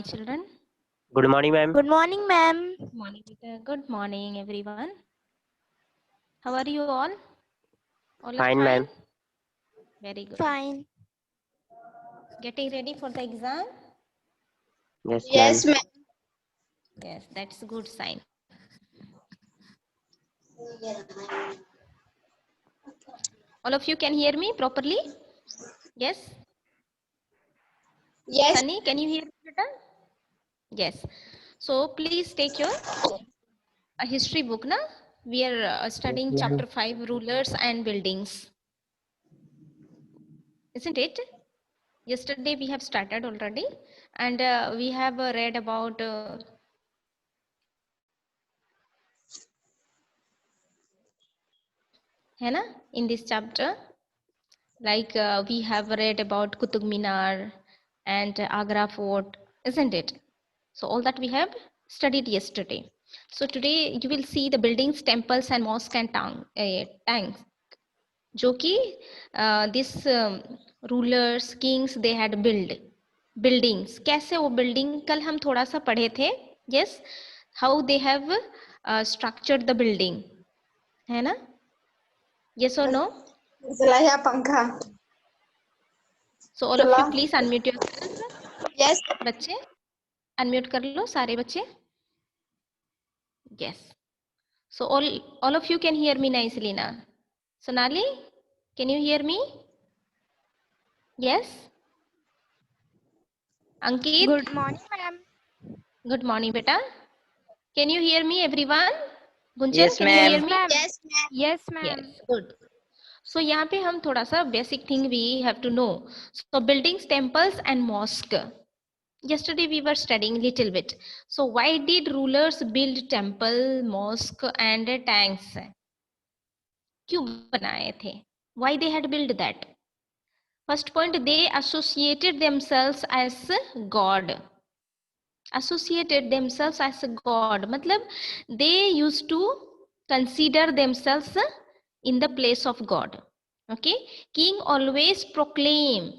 children. Good morning, ma'am. Good morning, ma'am. Good morning, Peter. Good morning, everyone. How are you all? All are Fine, ma'am. Very good. Fine. Getting ready for the exam? Yes, Yes, ma'am. ma'am. Yes, that's a good sign. All of you can hear me properly? Yes? Yes. Sunny, can you hear me better? Yes. So please take your history book. Na? We are studying Yes, ma'am. chapter 5, rulers and buildings. Isn't it? Yesterday we have started already, and we have read about है ना, in this chapter, like we have read about Qutub Minar and Agra Fort, isn't it? So all that we have studied yesterday. So today you will see the buildings, temples and mosque and tanks, जो कि this rulers, kings, they had built buildings. कैसे वो building कल हम थोड़ा सा पढ़े थे. Yes, how they have structured the building, है ना? Yes or no? चलाया पंखा. So all of you please unmute yourself. Yes. बच्चे unmute कर लो सारे बच्चे. Yes. So all of you can hear me nicely now. Sonali, can you hear me? Yes. Ankit. Good morning, ma'am. Good morning, beta. Can you hear me, everyone? Gunjan, Yes, can you ma'am. hear me? Yes, ma'am. Yes, ma'am. Yes, good. So यहाँ पे हम थोड़ा सा basic thing we have to know. So buildings, temples and mosque. Yesterday we were studying little bit. So why did rulers build temple, mosque and tanks? क्यों बनाए थे? Why they had built that? First point, they associated themselves as God. Associated themselves as God. मतलब they used to consider themselves in the place of God. Okay. King always proclaim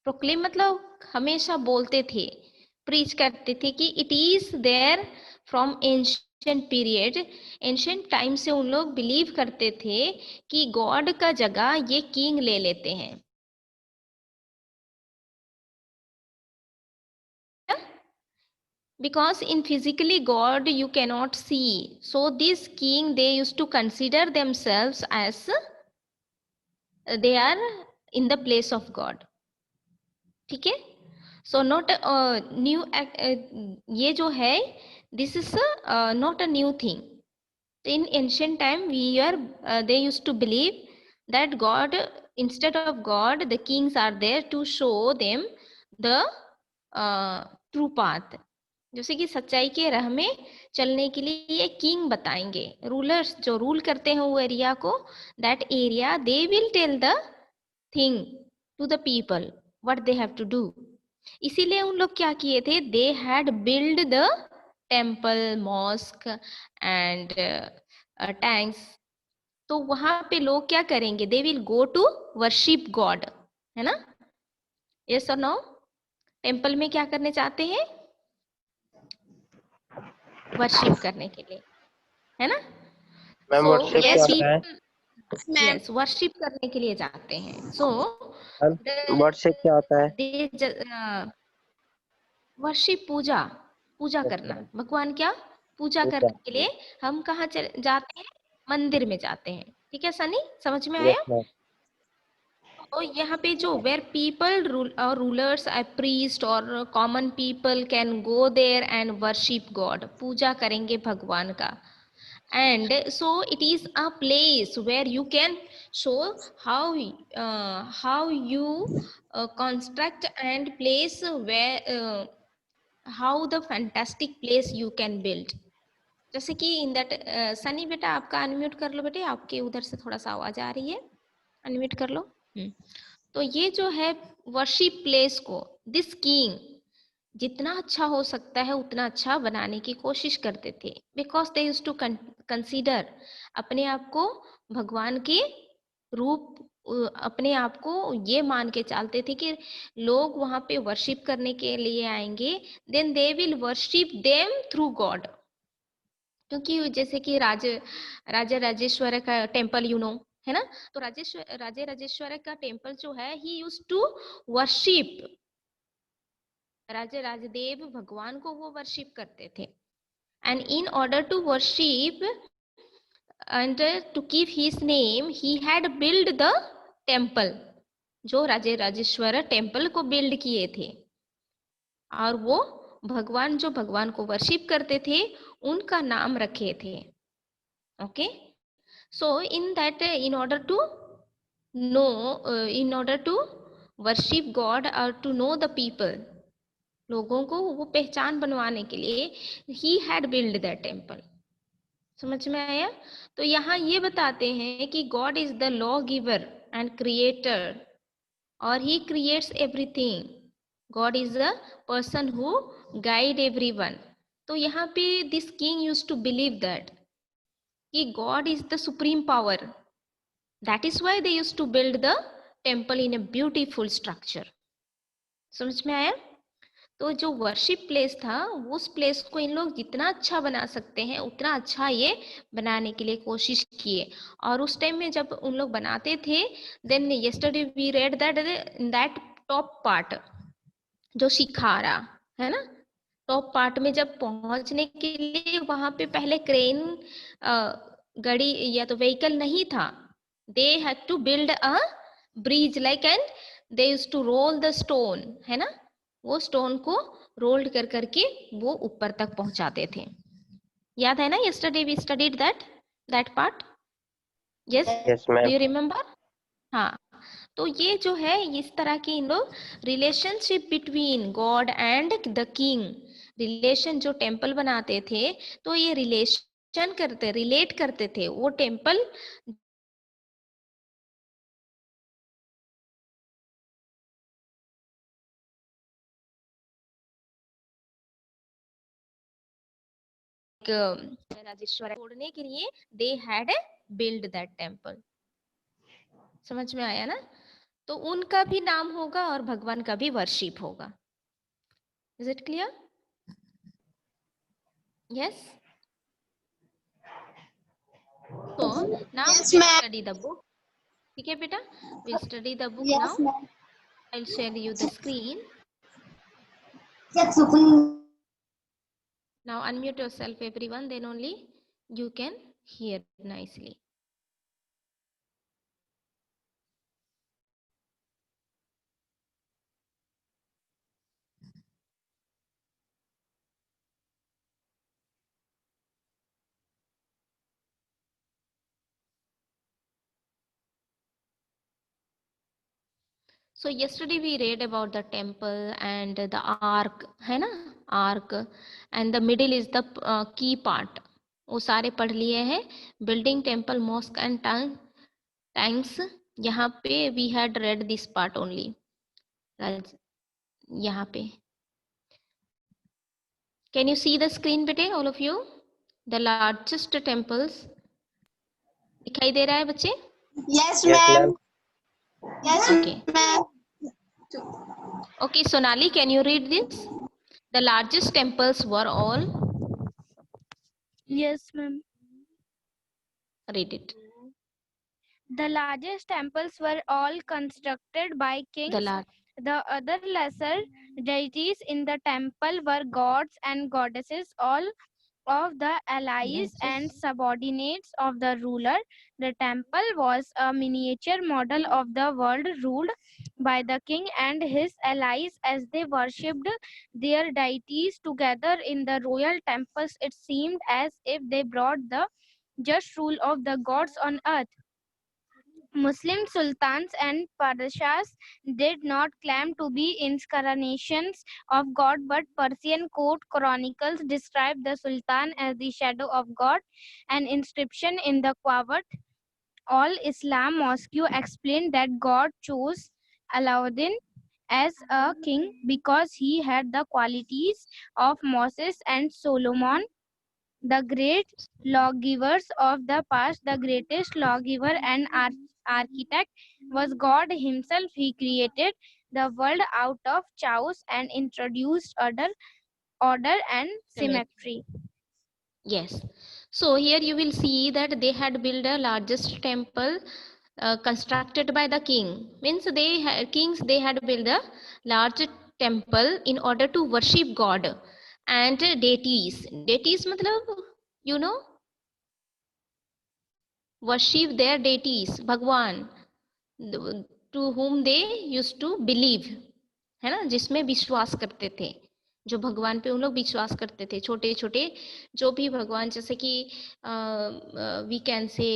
मतलब हमेशा बोलते थे, preach करते थे कि it is there from ancient period. Ancient time से उन लोग बिलीव करते थे कि गॉड का जगह ये किंग ले लेते हैं. Because in physically God you cannot see, so this king they used to consider themselves as they are in the place of God. ठीक है? So not new ये जो है, this is not a new thing. In ancient time we are they used to believe that God, instead of God, the kings are there to show them the true path. जैसे कि सच्चाई के राह में चलने के लिए ये किंग बताएंगे. रूलर्स जो रूल करते हैं वो एरिया को, that area they will tell the thing to the people what they have to do. इसीलिए उन लोग क्या किए थे, they had build the temple, mosque and tanks. तो वहां पे लोग क्या करेंगे, they will go to worship God, है ना? यस और नो? टेम्पल में क्या करने चाहते हैं, वर्शिप करने के लिए, है ना? मैम वर्शिप क्या होता है? यस, वर्शिप करने के लिए जाते हैं. सो वर्शिप क्या होता है? वर्शिप पूजा करना, भगवान क्या पूजा करने के लिए हम कहाँ जाते हैं, मंदिर में जाते हैं. ठीक है सनी, समझ में आया? Yes, ma'am. तो यहाँ पे जो वेर पीपल और रूलर्स और प्रीस्ट और common people can go there and worship God, पूजा करेंगे भगवान का. And so it is a place where you can show how you construct and place where how the fantastic place you can build. जैसे कि in that Sunny बेटा आपका unmute कर लो बेटे, आपके उधर से थोड़ा सा आवाज आ रही है, अनम्यूट कर लो. तो ये जो है वर्शिप प्लेस को दिस किंग जितना अच्छा हो सकता है उतना अच्छा बनाने की कोशिश करते थे. Because they used to consider अपने आप को भगवान के रूप अपने आप को ये मान के चलते थे कि लोग वहां पे वर्शिप करने के लिए आएंगे, then they will worship them through God. क्योंकि जैसे कि राजा राजेश्वर का टेम्पल है ना, तो राजे राजेश्वर का टेम्पल जो है, he use to worship, Raje Rajdev भगवान को वो वर्शिप करते थे। And in order to worship and to keep his name, he had built the temple, जो राजे राजेश्वर टेम्पल को बिल्ड किए थे, और वो भगवान जो भगवान को वर्शिप करते थे उनका नाम रखे थे। Okay, so in that, in order to know, in order to worship God और टू नो द पीपल, लोगों को वो पहचान बनवाने के लिए he had build the temple. समझ में आया? तो यहाँ ये बताते हैं कि God is the law giver and creator, और he creates everything. God is the person who guide everyone. तो यहाँ पे this king used to believe that कि God is the supreme power, that is why they used to build the temple in a beautiful structure. समझ में आया? तो जो worship place था, उस प्लेस को इन लोग जितना अच्छा बना सकते हैं उतना अच्छा ये बनाने के लिए कोशिश किए। और उस टाइम में जब उन लोग बनाते थे, then yesterday we read that that top part जो शिखारा है ना, टॉप पार्ट में जब पहुंचने के लिए वहां पे पहले क्रेन गाड़ी या तो व्हीकल नहीं था, they had to build a bridge like, and they used to roll the stone, है ना, वो स्टोन को रोल्ड कर करके वो ऊपर तक पहुंचाते थे। याद है ना, yesterday we studied that part. Yes, yes do ma'am. You remember? हाँ, तो ये जो है इस तरह की इन लोग relationship between God and the king, relation जो टेम्पल बनाते थे, तो ये रिलेशन करते, रिलेट करते थे वो टेम्पल राजेश्वर छोड़ने के लिए दे हैड बिल्ड दैट टेम्पल। समझ में आया ना? तो उनका भी नाम होगा और भगवान का भी वर्शिप होगा। Is it clear? यस। तो now Yes, we'll ma'am. study the book. ठीक है बेटा, we'll study the book now. Yes, ma'am. I'll share you the screen. Yes, open. Now unmute yourself everyone, then only you can hear nicely. So yesterday we read about the temple and the ark, है ना, ark, and the middle is the key part. वो सारे पढ़ लिए हैं। Building temple, mosque and tanks, यहाँ पे we had read this part only. यहाँ पे can you see the screen बेटे, all of you? The largest temples दिखाई दे रहा है बच्चे? Yes, Yes, ma'am. ma'am. Yes, Okay. ma'am. Okay, Sonali, can you read this? The largest temples were all. Yes, ma'am. Read it. The largest temples were all constructed by kings. The other lesser deities in the temple were gods and goddesses, all of the allies and subordinates of the ruler. The temple was a miniature model of the world ruled by the king and his allies as they worshipped their deities together in the royal temples. It seemed as if they brought the just rule of the gods on earth. Muslim sultans and padshahs did not claim to be incarnations of God, but Persian court chronicles describe the sultan as the shadow of God. An inscription in the Quwwat al-Islam Mosque explained that God chose Alauddin as a king because he had the qualities of Moses and Solomon. The great lawgivers of the past, the greatest lawgiver and architect was God himself. He created the world out of chaos and introduced order and symmetry. Yes. So here you will see that they had built the largest temple constructed by the king. Means kings they had built a large temple in order to worship God and deities. Deities matlab you know worship their deities, Bhagwan, to whom they used to believe, है ना, जिसमें विश्वास करते थे, जो भगवान पे उन लोग विश्वास करते थे, छोटे छोटे जो भी भगवान, जैसे कि we can say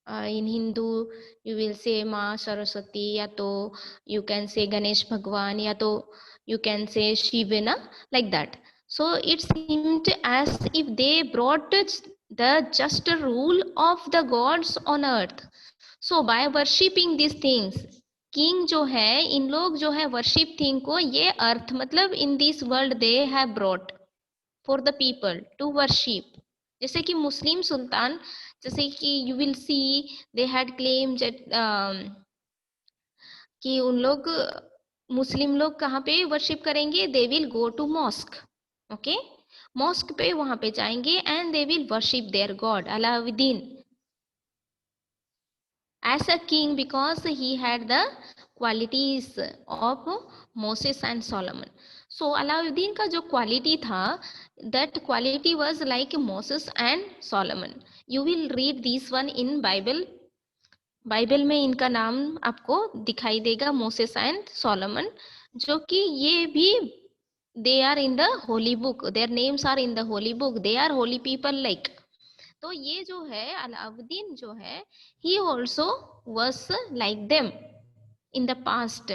in Hindu you will say माँ सरस्वती, या तो यू कैन से गणेश भगवान, या तो यू कैन से शिव, ना, like that. So it seemed as if they brought the just rule of the gods on earth. So by worshipping these things, king जो है, इन लोग जो है worship thing को ये अर्थ मतलब in this world they have brought for the people to worship. जैसे कि मुस्लिम सुल्तान, जैसे कि you will see they had claimed that कि उन लोग मुस्लिम लोग कहाँ पे वर्शिप करेंगे, they will go to mosque. Okay, mosque पे वहां पे जाएंगे and they will worship their God Alauddin as a king because he had the qualities of Moses and Solomon. So Alauddin का जो quality था, that quality was like Moses and Solomon. You will read this one in Bible. Bible में इनका नाम आपको दिखाई देगा, Moses and Solomon, जो कि ये भी they are in the holy book, their names are in the holy book, they are holy people like. तो ये जो है अलाउद्दीन जो है, he also was like them in the past.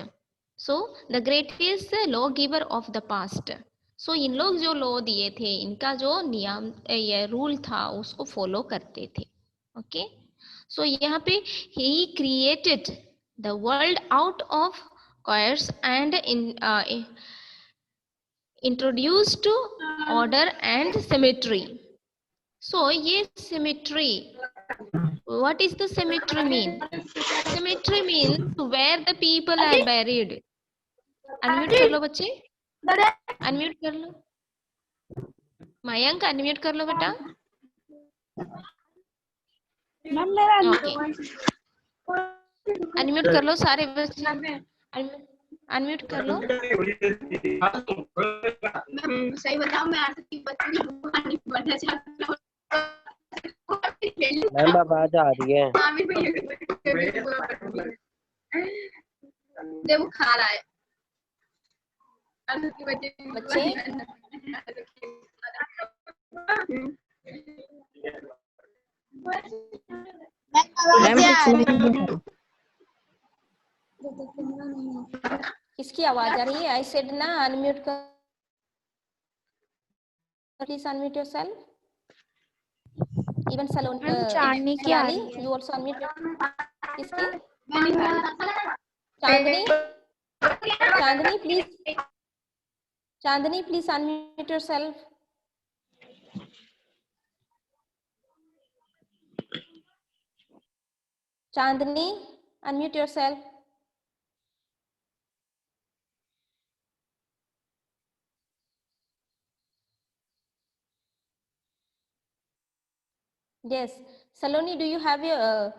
So the greatest law giver of the past. So इन लोग जो law दिए थे, इनका जो नियम ये रूल था, उसको फॉलो करते थे. ओके, so यहाँ पे he created the world out of chaos and introduced order and symmetry. So ये symmetry, what is the symmetry mean? Symmetry means where the people are buried. Unmute कर लो बच्चे, unmute कर लो. Mayank unmute कर लो बेटा. Okay, unmute कर लो सारे बच्चे, unmute कर लो. सही बताओ, मैं आज की बच्ची कहानी पढ़ना चाहती हूँ. मैम आवाज आ रही है. जब वो खा रहा है बच्चे किसकी आवाज आ रही है? आई सेड ना अनम्यूट कर, please unmute yourself. Even Chandni की आ रही सलोनी, है. You also unmute. किसकी? Chandni, Chandni please, Chandni please unmute yourself. Chandni, unmute yourself. Yes, Saloni, do you have your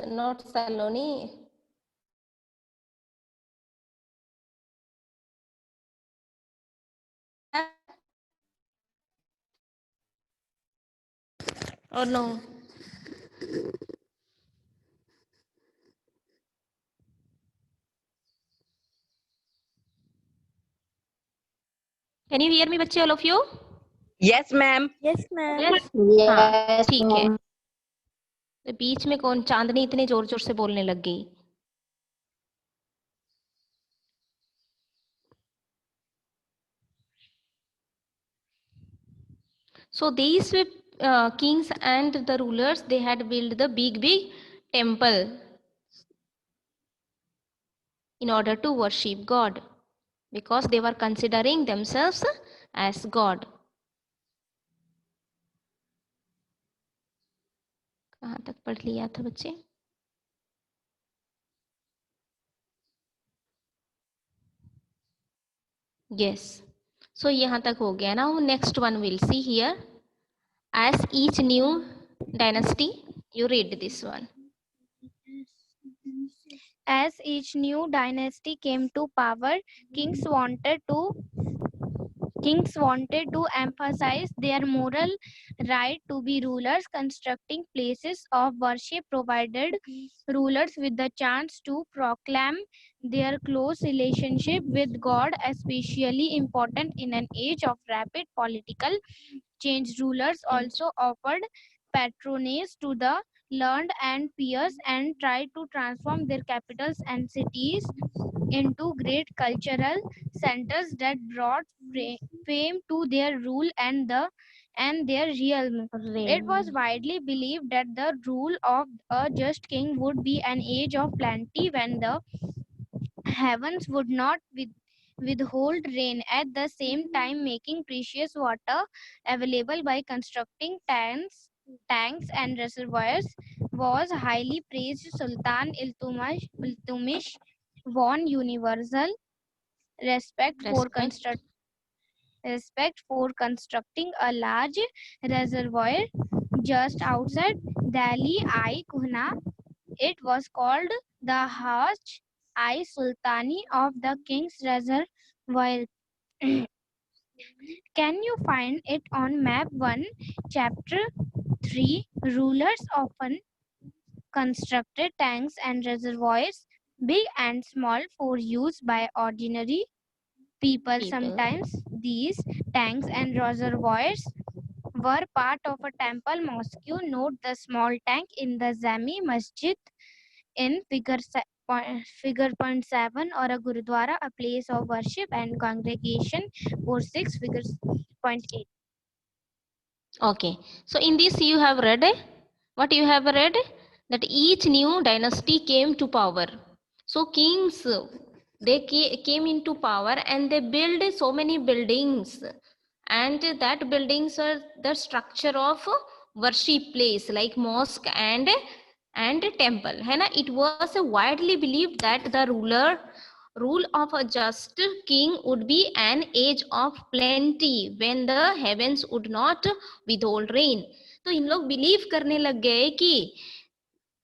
not Saloni? Or no? Can you hear me, बच्चे, all of you? Yes, ma'am. Yes, ma'am. Yes. हाँ, ठीक है. तो बीच में कौन चांदनी इतने जोर जोर से बोलने लग गई? So these kings and the rulers, they had built the big temple in order to worship God, because they were considering themselves as God. कहाँ तक पढ़ लिया था बच्चे? Yes. So यहाँ तक हो गया. Now next one we'll see here. As each new dynasty, you read this one. As each new dynasty came to power, kings wanted to emphasize their moral right to be rulers. Constructing places of worship provided rulers with the chance to proclaim their close relationship with God, especially important in an age of rapid political change. Rulers also offered patronage to the learned and pious and tried to transform their capitals and cities into great cultural centers that brought fame to their rule and their realm. It was widely believed that the rule of a just king would be an age of plenty when the heavens would not withhold rain, at the same time making precious water available by constructing tanks and reservoirs. Was highly praised. Sultan Iltutmish won universal respect for constructing a large reservoir just outside Delhi Kuhna. It was called the Hajj Sultani of the King's Reservoir. Can you find it on map 1, chapter 3? Rulers often constructed tanks and reservoirs, big and small, for use by ordinary people. Sometimes these tanks and reservoirs were part of a temple mosque. Note the small tank in the Jami Masjid in figure 0.7, or a gurudwara, a place of worship and congregation, for 6, figure 0.8. Okay, so in this you have read, what you have read, that each new dynasty came to power. So kings, they came into power and they built so many buildings, and that buildings are the structure of worship place like mosque and temple, है ना. It was widely believed that the rule of a just king would be an age of plenty when the heavens would not withhold rain. तो इन लोग believe करने लग गए कि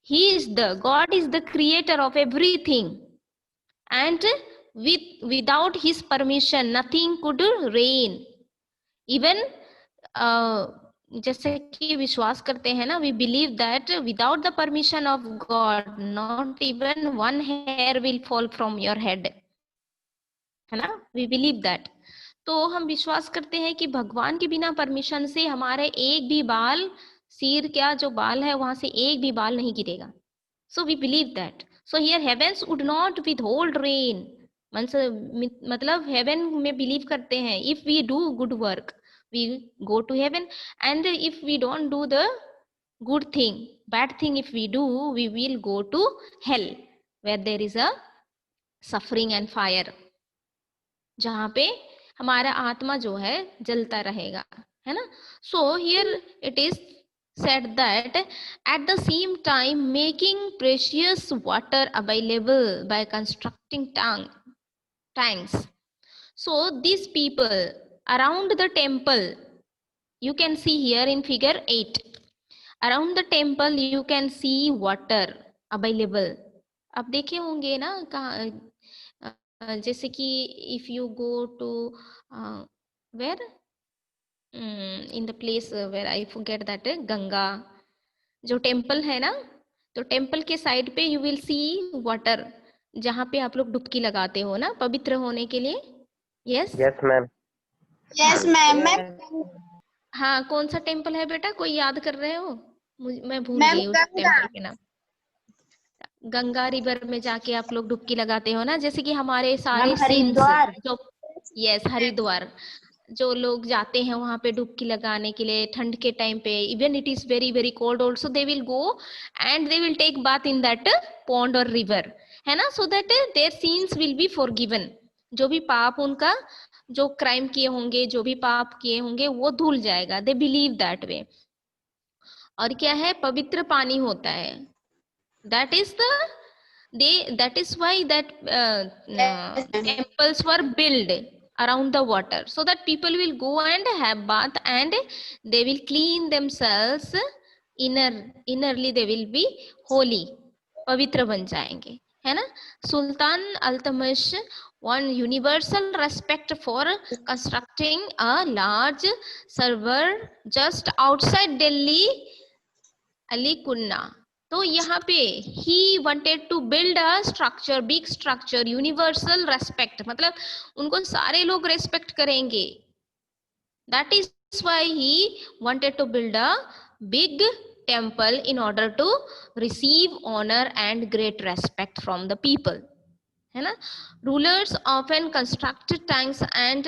he is the God is the creator of everything, and without his permission nothing could rain. Even जैसे कि विश्वास करते हैं ना, we believe that without the permission of God not even one hair will fall from your head, है ना. We believe that. तो हम विश्वास करते हैं कि भगवान के बिना परमिशन से हमारे एक भी बाल, सिर क्या जो बाल है वहां से एक भी बाल नहीं गिरेगा. So we believe that. So here heavens would not withhold rain. मतलब heaven में believe करते हैं, if we do good work we go to heaven, and if we don't do the good thing, bad thing if we do, we will go to hell where there is a suffering and fire, जहाँ पे हमारा आत्मा जो है जलता रहेगा, है ना. So here it is said that at the same time making precious water available by constructing tanks. So these people around the temple, you can see here in figure 8, around the temple you can see water available. आप देखे होंगे ना कहाँ, जैसे कि if you go to where in the place where I forget that Ganga जो temple है ना, तो टेम्पल के साइड पे यू विल सी वाटर, जहाँ पे आप लोग डुबकी लगाते हो ना पवित्र होने के लिए. Yes yes ma'am. Yes ma'am. हाँ, कौन सा टेम्पल है बेटा, कोई याद कर रहे हो? मैं भूल गई उस टेम्पल के नाम. गंगा रिवर में जाके आप लोग डुबकी लगाते हो ना, जैसे कि हमारे सारे हरिद्वार जो, यस हरिद्वार, जो लोग जाते हैं वहां पे डुबकी लगाने के लिए ठंड के टाइम पे, even it is very very cold also, they will go and they will take bath in that pond और रिवर, है ना. So that their sins will be forgiven. जो भी पाप उनका, जो क्राइम किए होंगे, जो भी पाप किए होंगे वो धुल जाएगा. They believe that way. और क्या है, पवित्र पानी होता है. That is that is why that Yes, ma'am. temples were built around the water, so that people will go and have bath and they will clean themselves innerly, they will be holy, पवित्र बन जाएंगे, है ना. सुल्तान अल्तमिश won universal respect for constructing a large server just outside Delhi, अलीकुन्ना. तो यहाँ पे he wanted to build a structure, big structure, universal respect, मतलब उनको सारे लोग respect करेंगे. That is why he wanted to build a big temple in order to receive honor and great respect from the people, है ना. Rulers often constructed tanks and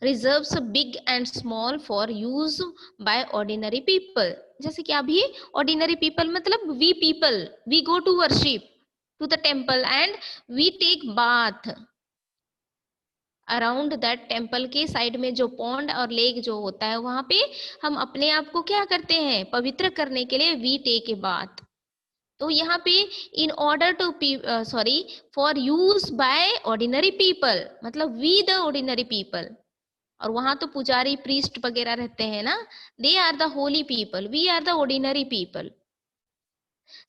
reserves big and small for use by ordinary people. जैसे कि अभी ordinary people मतलब we people, we go to worship to the temple and we take bath around that temple के side में जो pond और lake जो होता है, वहां पे हम अपने आप को क्या करते हैं, पवित्र करने के लिए वी टेक ए बाथ. तो यहाँ पे in order to sorry for use by ordinary people, मतलब वी द ऑर्डिनरी पीपल. और वहां तो पुजारी प्रीस्ट वगैरह रहते हैं ना, they are the holy people, we are the ordinary people.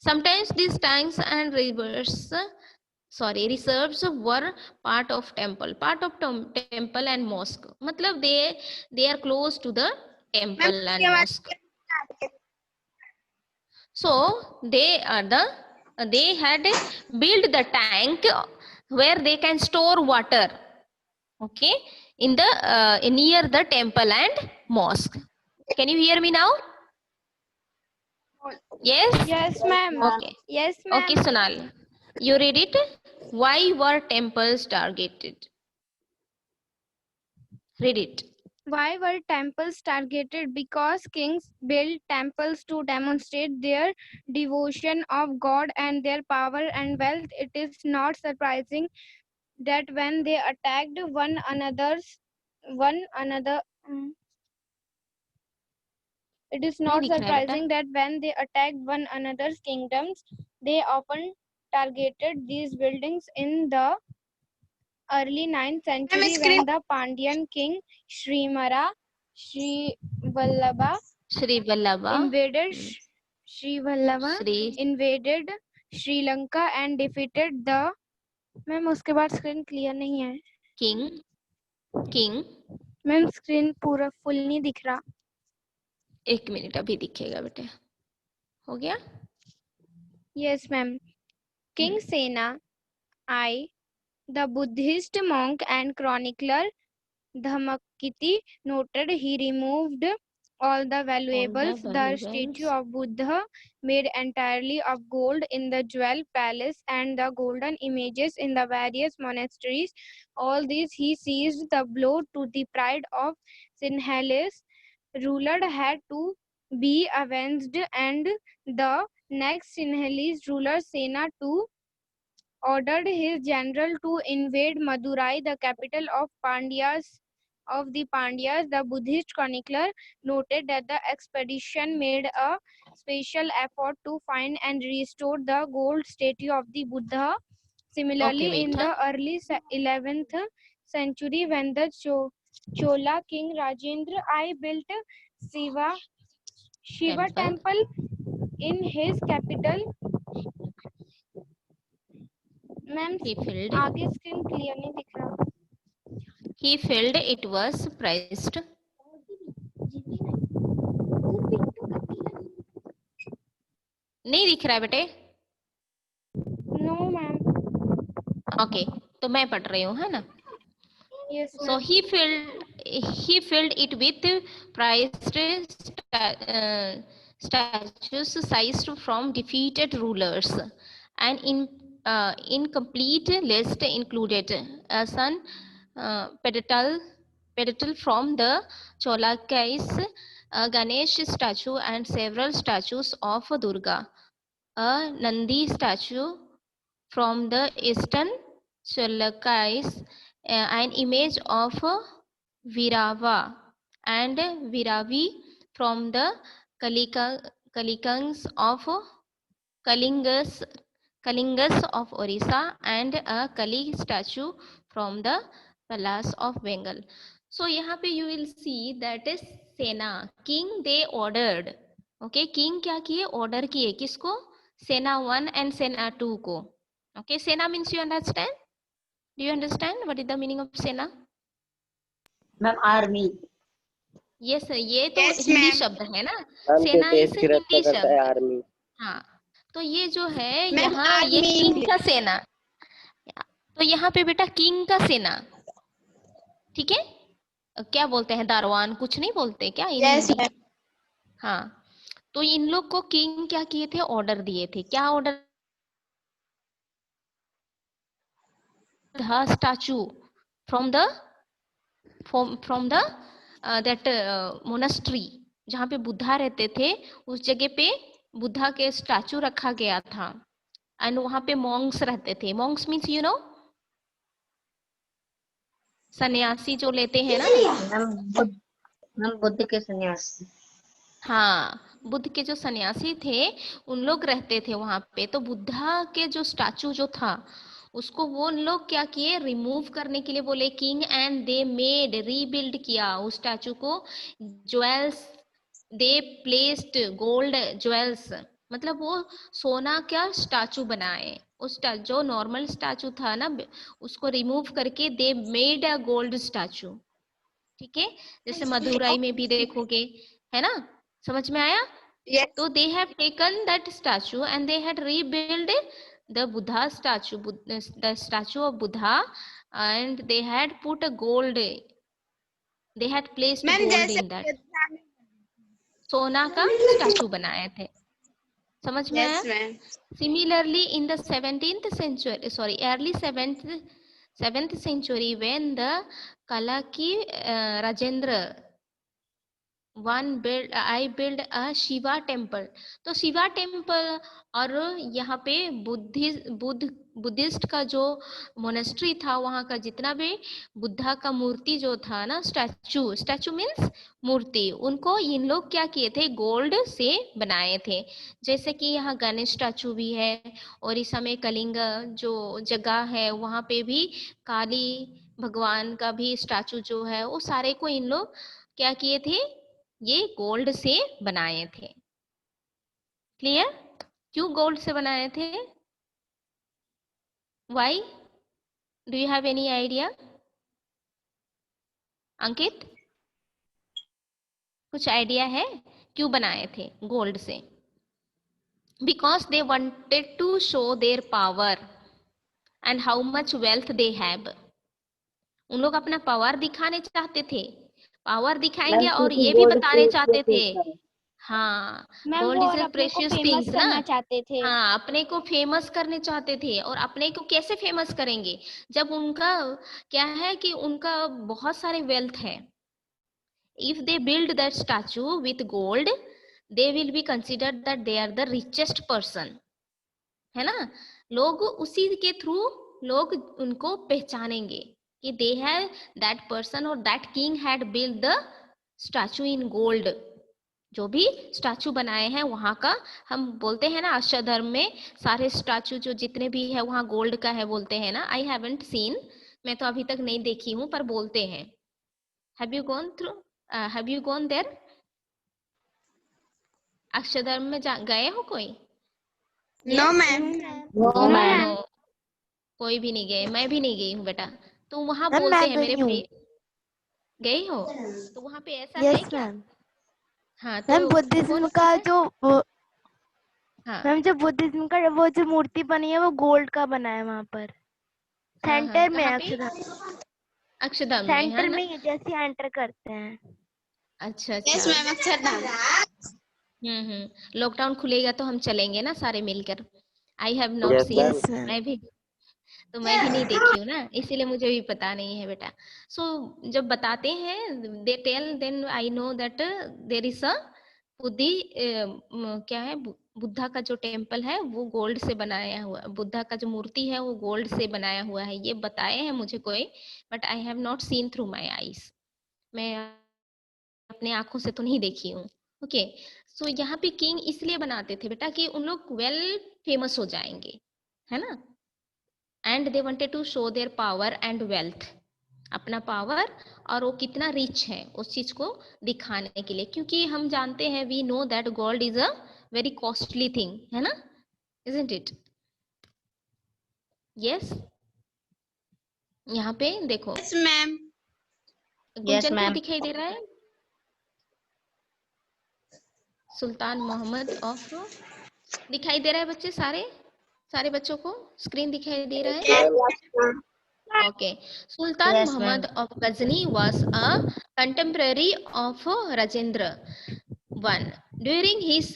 Sometimes this tanks and rivers reserves were part of temple and mosque, मतलब they are close to the temple and mosque. So they had built the tank where they can store water, okay, in the near the temple and mosque. Can you hear me now? Yes. Yes, ma'am. Okay. Yes, ma'am. Okay, Sonal, you read it. Why were temples targeted? Read it. Why were temples targeted? Because kings built temples to demonstrate their devotion of God and their power and wealth. It is not surprising that when they attacked one another, it is not नहीं दिख रहा है बेटा. surprising that when they attacked one another's kingdoms, they often targeted these buildings. In the early 9th century, when the Pandyan king Sri Vallabha invaded invaded Sri Lanka and defeated the. Ma'am उसके बाद screen clear नहीं है. king. Ma'am screen पूरा full नहीं दिख रहा. एक minute, अभी दिखेगा बेटे. हो गया? Yes, ma'am. King Sena I, the Buddhist monk and chronicler Dhammakiti, noted he removed all the valuables. The statue of Buddha made entirely of gold in the jewel palace and the golden images in the various monasteries. All these he seized the blow to the pride of Sinhalese ruler had to be avenged, and the next Sinhalese ruler Sena II ordered his general to invade Madurai, the capital of the Pandyas. The Buddhist chronicler noted that the expedition made a special effort to find and restore the gold statue of the Buddha. Similarly, Okay, in the early 11th century, when the Chola king Rajendra I built Shiva temple in his capital. Ma'am आगे screen clear नहीं दिख रहा. He felt it was prized. नहीं दिख रहा है बेटे? No ma'am. Okay, तो मैं पढ़ रही हूँ, है ना? Yes, so he filled it with prized statues sized from defeated rulers. An incomplete list included a sun pedestal from the Cholakais, a Ganesh statue and several statues of Durga, a Nandi statue from the eastern Cholakais, an image of Virava and Viravi from the Kalingas of Kalingas of Orissa and a Kali statue from the Palace of Bengal. So यहाँ पे you will see that is सेना, king they ordered. Okay, king क्या किए, order किए किसको, सेना 1 and सेना 2 को. Okay, सेना means you understand? Do you understand what is the meaning of सेना? Ma'am army. Yes, ये तो Yes, हिंदी ma'am. शब्द है ना, मैम जो सेना देश इस की रक्षा हिंदी करता है शब्द. आर्मी. हाँ, तो ये जो है Ma'am, यहाँ ये army किंग का सेना, तो यहाँ पे बेटा किंग का सेना, ठीक है, क्या बोलते हैं, दारवान कुछ नहीं बोलते क्या इन Yes, हिंदी? ma'am. हाँ, तो इन लोग को किंग क्या किए थे, ऑर्डर दिए थे, क्या order, the statue from the that monastery, जहाँ पे बुद्धा रहते थे उस जगह पे बुद्धा के स्टैचू रखा गया था. एंड वहां पे मॉन्क्स रहते थे. मॉन्क्स मीन्स यू नो सन्यासी जो लेते हैं ना. मैम बुद्ध के सन्यासी. हाँ, बुद्ध के जो सन्यासी थे उन लोग रहते थे वहां पे. तो बुद्धा के जो स्टैचू जो था उसको वो लोग क्या किए, रिमूव करने के लिए बोले king, and they made rebuild किया उस स्टैचू को. ज्वेल्स दे प्लेस्ड, गोल्ड ज्वेल्स, मतलब वो सोना का स्टैचू बनाए. उस जो नॉर्मल स्टैचू था ना उसको रिमूव करके they made a gold statue. ठीक है, जैसे मदुराई में भी देखोगे, है ना, समझ में आया? Yes. तो they have taken that statue and they had rebuilt the Buddha statue, the statue of Buddha, and they had put a gold, they had placed Ma'am, gold जैसे in that. सोना का स्टैचू बनाए थे, समझ में आया? Yes, ma'am. Similarly, in the 17th century, sorry, early 7th century, when the Kalaki Rajendra I build a Shiva temple. तो Shiva temple और यहाँ पे बुद्धिस्ट का जो मोनेस्ट्री था, वहाँ का जितना भी बुद्धा का मूर्ति जो था ना, स्टैचू मीन्स मूर्ति, उनको इन लोग क्या किए थे, गोल्ड से बनाए थे. जैसे कि यहाँ गणेश स्टैचू भी है, ओडिशा में कलिंग जो जगह है वहाँ पे भी काली भगवान का भी स्टैचू जो है, वो सारे को इन लोग क्या किए थे, ये गोल्ड से बनाए थे. क्लियर? क्यों गोल्ड से बनाए थे? Why? Do you have any idea? अंकित, कुछ आइडिया है क्यों बनाए थे गोल्ड से? Because they wanted to show their power and how much wealth they have. उन लोग अपना पावर दिखाने चाहते थे, पावर दिखाएंगे और ये भी बताने चाहते थे. हाँ, मैम गोल्ड वो इज और ए अपने को प्रेशियस फेमस थिंग्स ना. करना चाहते थे. हाँ, अपने को फेमस करने चाहते थे. और अपने को कैसे फेमस करेंगे, जब उनका क्या है कि उनका बहुत सारे वेल्थ है. If they build that statue with gold, they will be considered that they are the richest person, है ना. लोग उसी के थ्रू लोग उनको पहचानेंगे कि दे हैव दैट पर्सन और that king had build the statue in gold. जो भी स्टैचू बनाए हैं वहां का, हम बोलते हैं ना आशा धर्म में सारे स्टैचू जो जितने भी है वहां गोल्ड का है बोलते हैं ना. आई हैवंट सीन, मैं तो अभी तक नहीं देखी हूँ, पर बोलते हैं. Have you gone there? Akshardham में गए हो कोई? No, ma'am. No, ma'am. No, कोई भी नहीं गए, मैं भी नहीं गई हूँ बेटा. तो वहां बोलते हैं मेरे गई हो, तो वहां पे ऐसा है क्या? हाँ, तो मैम बुद्धिज्म का जो हाँ, मैम जो बुद्धिज्म का वो जो मूर्ति बनी है वो गोल्ड का बना है वहाँ पर सेंटर में. अक्षरधाम में है सेंटर ना? में जैसे एंटर करते हैं. अच्छा Yes, अच्छा. ma'am. अक्षरधाम. लॉकडाउन खुलेगा तो हम चलेंगे ना सारे मिलकर. I have not Yes, seen. ma'am. मैं भी नहीं देखी हूँ ना, इसीलिए मुझे भी पता नहीं है बेटा. सो जब बताते हैं they tell, then I know that there is a क्या है, बुद्धा का जो टेम्पल है वो गोल्ड से बनाया हुआ, बुद्धा का जो मूर्ति है वो गोल्ड से बनाया हुआ है, ये बताए हैं मुझे कोई, but I have not seen through my eyes. मैं अपने आंखों से तो नहीं देखी हूँ. ओके, सो यहाँ पे किंग इसलिए बनाते थे बेटा कि उन लोग वेल फेमस हो जाएंगे, है ना। And they wanted to show their power and wealth, अपना पावर और वो कितना रिच है उस चीज को दिखाने के लिए, क्योंकि हम जानते हैं, we know that gold is a very costly thing, है ना, इजंट इट। यस, यहाँ पे देखो यस मैम। Yes, कुंचन को ma'am. दिखाई दे रहा है सुल्तान मोहम्मद ऑफ, दिखाई दे रहा है बच्चे, सारे बच्चों को स्क्रीन दिखाई दे रहा है? Okay. Sultan Yes, Muhammad ma'am. of Ghazni was a contemporary of Rajendra I. During his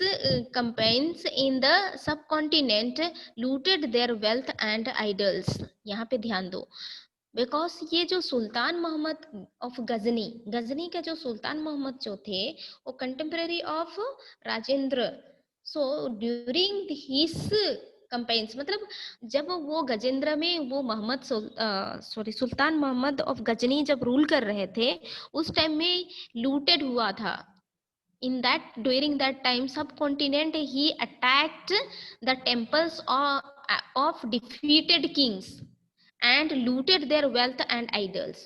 campaigns in the subcontinent, looted their wealth and idols. यहाँ पे ध्यान दो, बिकॉज ये जो सुल्तान मोहम्मद ऑफ गजनी, गजनी के जो सुल्तान मोहम्मद जो थे वो contemporary of Rajendra. So during his companies, मतलब जब वो गजेंद्र में वो मोहम्मद सुल्तान मोहम्मद ऑफ गजनी जब रूल कर रहे थे, उस टाइम में लूटेड हुआ था। In that, during that time, subcontinent, he attacked the temples of defeated kings and looted their wealth and idols.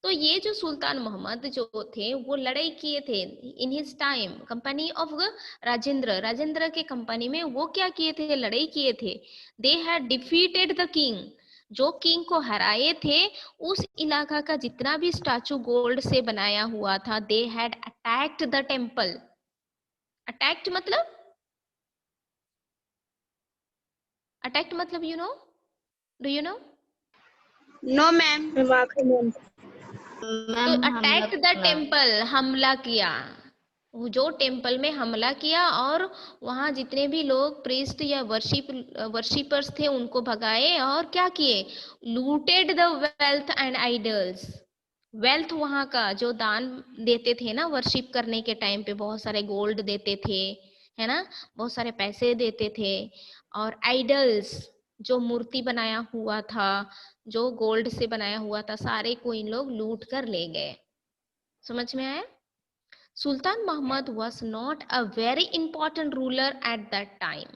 तो ये जो सुल्तान मोहम्मद जो थे वो लड़ाई किए थे in his time, company of Rajendra के कंपनी में वो क्या किए थे, लड़ाई किए थे। They had defeated the king, जो किंग को हराए थे उस इलाका का जितना भी स्टैचू गोल्ड से बनाया हुआ था, they had attacked the temple. Attacked मतलब you know, do you know? No ma'am. तो अटैक्ड द टेम्पल, हमला किया, जो टेम्पल में हमला किया और वहां जितने भी लोग प्रीस्ट या वर्शिपर्स थे उनको भगाए, और क्या किए, looted the wealth and idols. Wealth वहां का जो दान देते थे ना वर्शिप करने के टाइम पे, बहुत सारे गोल्ड देते थे, है ना, बहुत सारे पैसे देते थे, और आइडल्स जो मूर्ति बनाया हुआ था, जो गोल्ड से बनाया हुआ था, सारे को इन लोग लूट कर ले गए। समझ में आया? सुल्तान Mohammad was not a very important ruler at that time.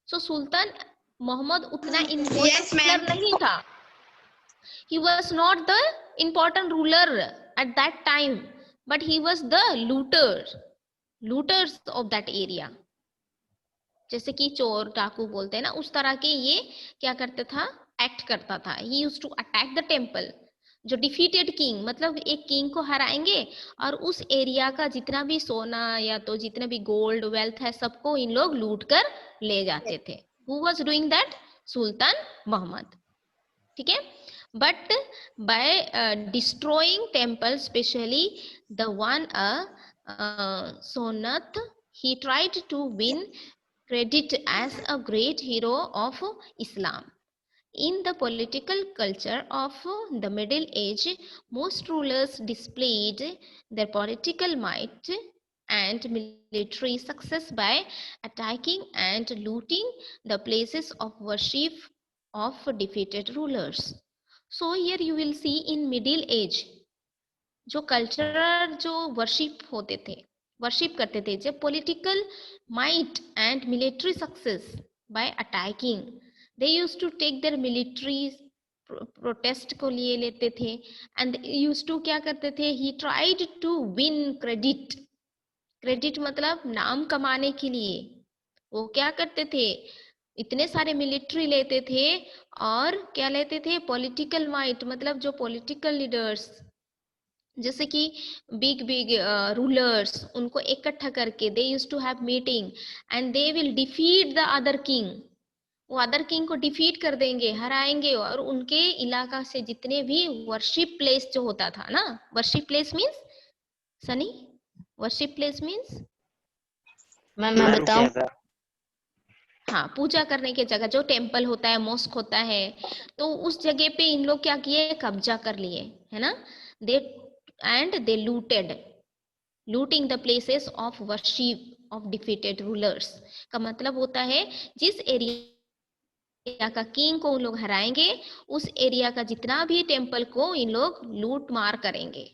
So सुल्तान मोहम्मद उतना important ruler नहीं था. He was not the important ruler at that time, but he was the looters of that area. जैसे कि चोर डाकू बोलते हैं ना, उस तरह के ये क्या करता था, एक्ट करता था। He used to attack the temple, जो डिफीटेड किंग, मतलब एक किंग को हराएंगे और उस एरिया का जितना भी सोना या तो जितना भी गोल्ड वेल्थ है सबको इन लोग लूट कर ले जाते थे। Who was doing that? Sultan Mohammad. ठीक है, but by destroying temple, specially the one Somnath, he tried to win credit as a great hero of Islam. In the political culture of the Middle Age, most rulers displayed their political might and military success by attacking and looting the places of worship of defeated rulers. So here you will see in Middle Age, जो cultural जो worship होते थे, worship करते थे, जब political might and military success by attacking, they used to take their military protest को लिए लेते थे, एंड यूज्ड टू क्या करते थे, he tried to win credit. Credit मतलब नाम कमाने के लिए वो क्या करते थे, इतने सारे मिलिट्री लेते थे और क्या लेते थे, पॉलिटिकल माइट, मतलब जो पॉलिटिकल लीडर्स जैसे कि बिग रूलर्स, उनको इकट्ठा करके they used to have meeting and they will defeat the other king. वो अदर किंग को डिफीट कर देंगे, हराएंगे, और उनके इलाका से जितने भी वर्शिप प्लेस जो होता था ना, worship place means Sunny, worship place means, मैं बताऊं? हाँ, पूजा करने की जगह, जो टेम्पल होता है, मॉस्क होता है, तो उस जगह पे इन लोग क्या किए, कब्जा कर लिए, है ना। दे and they looting the places of worship of defeated rulers का मतलब होता है जिस एरिया का किंग को उन लोग हराएंगे, उस एरिया का जितना भी टेम्पल को इन लोग लूट मार करेंगे।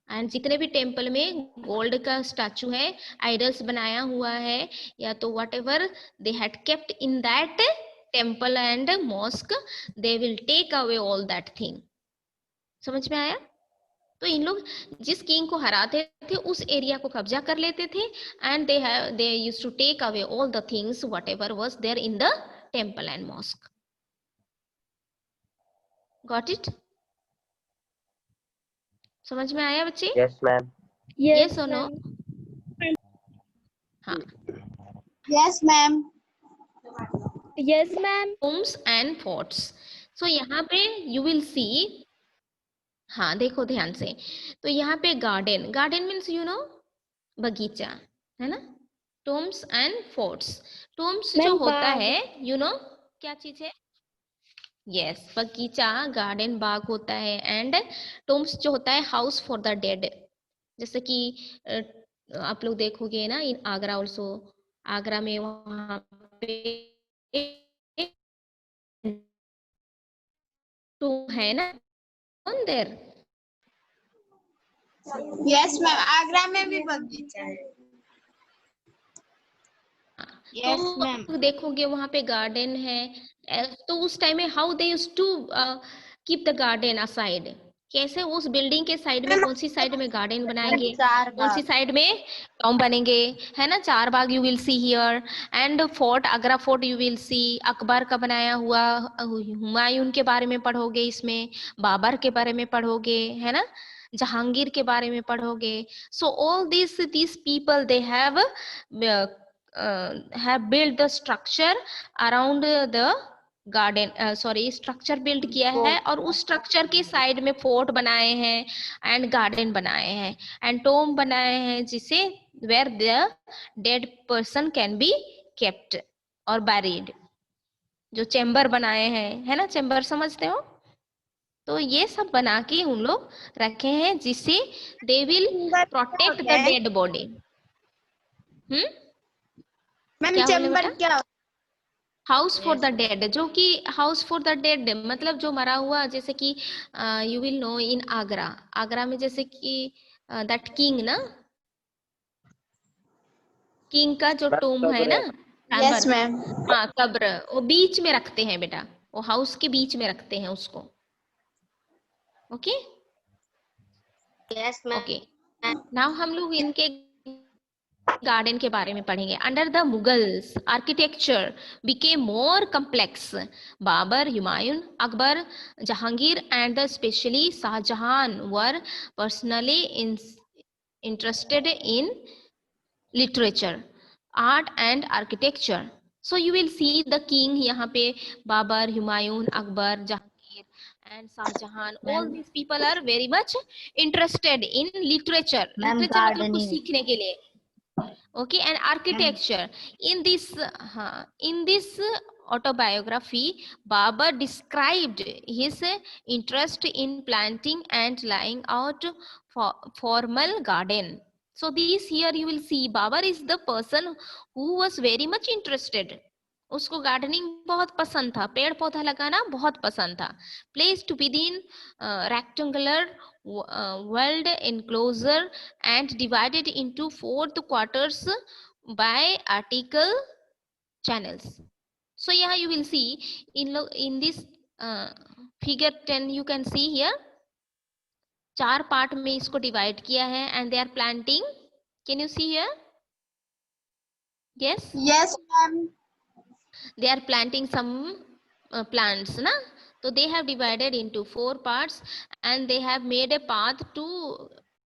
एंड जितने भी टेम्पल में गोल्ड का स्टैचू है, आइडल्स बनाया हुआ है, या तो whatever they had kept in that temple and mosque, they will take away all that thing. समझ में आया? तो इन लोग जिस किंग को हराते थे उस एरिया को कब्जा कर लेते थे, and they used to take away all the things whatever was there in the temple and mosque. Got it? समझ में आया बच्चे? Yes ma'am. यस और नो? हाँ। Yes ma'am. Yes, ma'am. Homes and forts. So यहाँ पे you will सी, हाँ देखो ध्यान से, तो यहाँ पे garden, garden means you know बगीचा, है ना? Tombs and forts. टोम्स जो Ma'am, होता बाग। है यू नो क्या चीज है? यस, बगीचा, गार्डन, बाग होता है। एंड टोम्स जो होता है हाउस फॉर द डेड। जैसे कि आप लोग देखोगे ना इन आगरा ऑल्सो, आगरा में वहां पे टोम है ना देर। यस मैम, आगरा में भी बगीचा है। Yes ma'am. तो देखोगे वहां पे गार्डन है, तो उस टाइम में how they used to keep the garden aside, कैसे उस बिल्डिंग के साइड में, कौन सी साइड में गार्डन बनाएंगे, कौन सी साइड में टॉम बनेंगे, है ना? Char Bagh you will see here. And fort, Agra fort you will see, Akbar का बनाया हुआ, हुमायूं के बारे में पढ़ोगे इसमें, बाबर के बारे में पढ़ोगे, है ना? जहांगीर के बारे में पढ़ोगे। So all these people they have built the structure around the garden, sorry structure build किया है, और उस स्ट्रक्चर के साइड में फोर्ट बनाए हैं एंड गार्डन बनाए हैं एंड टोम बनाए हैं, जिसे where the dead person can be kept और बैरिड। जो चेम्बर बनाए हैं, है ना? चेम्बर समझते हो? तो ये सब बना के उन लोग रखे हैं, जिससे they will protect the dead body. Ma'am क्या बोले चेम्बर बेटा? क्या? हाउस फॉर द डेड, जो कि हाउस फॉर द डेड मतलब जो मरा हुआ, जैसे कि यू विल नो इन आगरा, आगरा में जैसे कि दैट किंग ना, किंग का जो टोम है ना, यस मैम। हाँ कब्र, वो बीच में रखते हैं बेटा, वो हाउस के बीच में रखते हैं उसको। Okay Yes, ma'am. Okay, now हम लोग इनके गार्डन के बारे में पढ़ेंगे। Under the Mughals architecture became more complex. Babur, Humayun, Akbar, Jahangir and specially Shahjahan were personally interested in literature, art and architecture. So you will see the king, यहाँ पे Babar, Humayun, Akbar, Jahangir and Shahjahan, all these people are very much interested in literature. Ma'am, literature मतलब कुछ gardening. सीखने के लिए। Okay, and architecture. In this autobiography, Babar described his interest in planting and laying out formal garden. So this here you will see Babar is the person who was very much interested. उसको gardening बहुत पसंद था, पेड़ पौधा लगाना बहुत पसंद था। Placed with in rectangular world enclosure and divided into 4 quarters by article channels. So here you will see in this figure 10 you can see here, 4 part में इसको डिवाइड किया है and they are planting. Can you see here? Yes? Yes ma'am. They are planting some plants na. So they have divided into 4 parts and they have made a path to